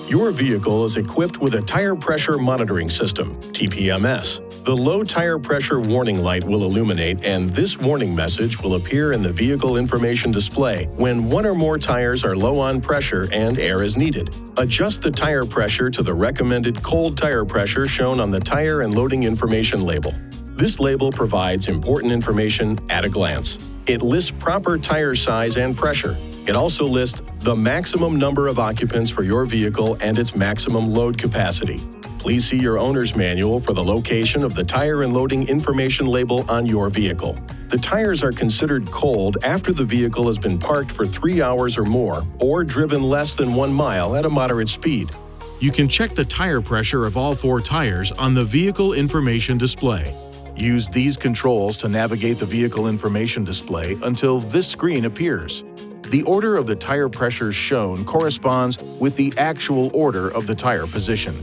Your vehicle is equipped with a tire pressure monitoring system, TPMS. The low tire pressure warning light will illuminate, and this warning message will appear in the vehicle information display when one or more tires are low on pressure and air is needed. Adjust the tire pressure to the recommended cold tire pressure shown on the tire and loading information label. This label provides important information at a glance. It lists proper tire size and pressure. It also lists the maximum number of occupants for your vehicle and its maximum load capacity. Please see your owner's manual for the location of the tire and loading information label on your vehicle. The tires are considered cold after the vehicle has been parked for 3 hours or more, or driven less than 1 mile at a moderate speed. You can check the tire pressure of all 4 tires on the vehicle information display. Use these controls to navigate the vehicle information display until this screen appears. The order of the tire pressures shown corresponds with the actual order of the tire position.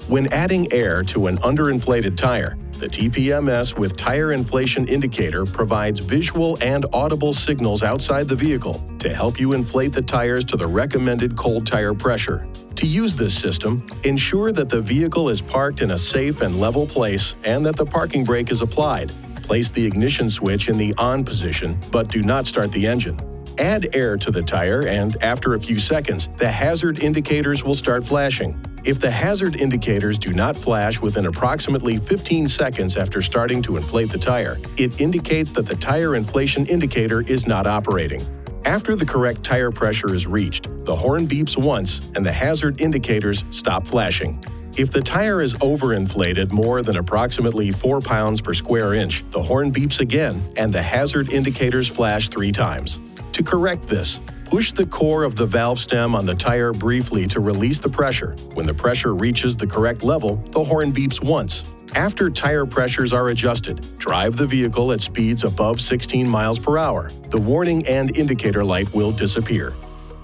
When adding air to an underinflated tire, the TPMS with Tire Inflation Indicator provides visual and audible signals outside the vehicle to help you inflate the tires to the recommended cold tire pressure. To use this system, ensure that the vehicle is parked in a safe and level place and that the parking brake is applied. Place the ignition switch in the on position, but do not start the engine. Add air to the tire, and after a few seconds, the hazard indicators will start flashing. If the hazard indicators do not flash within approximately 15 seconds after starting to inflate the tire, it indicates that the tire inflation indicator is not operating. After the correct tire pressure is reached, the horn beeps once and the hazard indicators stop flashing. If the tire is overinflated more than approximately 4 pounds per square inch, the horn beeps again and the hazard indicators flash 3 times. To correct this, push the core of the valve stem on the tire briefly to release the pressure. When the pressure reaches the correct level, the horn beeps once. After tire pressures are adjusted, drive the vehicle at speeds above 16 miles per hour. The warning and indicator light will disappear.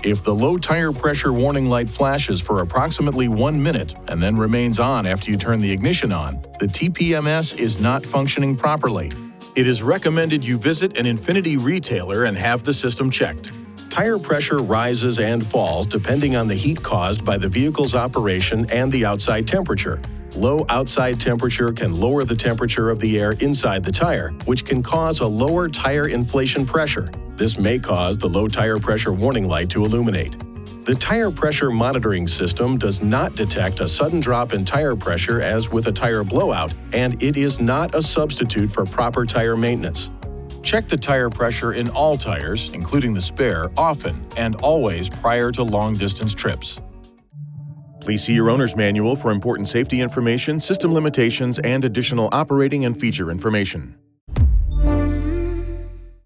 If the low tire pressure warning light flashes for approximately 1 minute and then remains on after you turn the ignition on, the TPMS is not functioning properly. It is recommended you visit an INFINITI retailer and have the system checked. Tire pressure rises and falls depending on the heat caused by the vehicle's operation and the outside temperature. Low outside temperature can lower the temperature of the air inside the tire, which can cause a lower tire inflation pressure. This may cause the low tire pressure warning light to illuminate. The tire pressure monitoring system does not detect a sudden drop in tire pressure as with a tire blowout, and it is not a substitute for proper tire maintenance. Check the tire pressure in all tires, including the spare, often and always prior to long-distance trips. Please see your owner's manual for important safety information, system limitations, and additional operating and feature information.